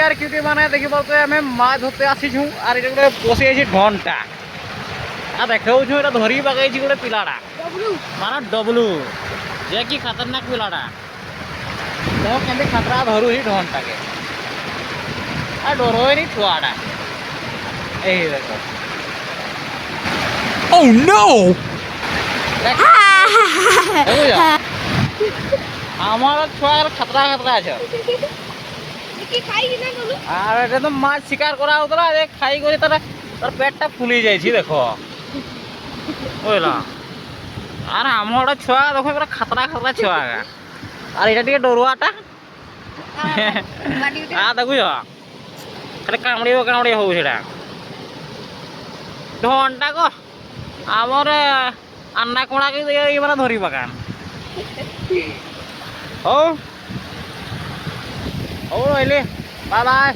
আর cutie মানে দেখি বলতে আমি মাছ ধরতে আসিছু আর এটা গোটে বসে আছি ঘন্টা আর দেখাউছু এটা ধরি পাকাইছি গোটে পিলাটা মানে ডবলু যে কি খতরনাক পিলাটা দেখো কেমতি খতরা ধরুছি ঘন্টাকে আর ডর হয়নি ছুয়াটা এই দেখো Oh no! আমার ছুয়া খতরা খতরা আছে আর এটা তো মাছ শিকার করা হতো না খাই করে তার পেটটা ফুলে যাইছি দেখো বুঝলা আর আমার ছুয়া দেখো এবার খতরা খতরা ছুয়া আর এটা টিকে ডরুয়াটা দেখুছ খালি কামড়িব হব সেটা ঘন্টা গো আমার আন্না কোড়াকে মানে ধরি পাকান হও হও রইলি বাই বাই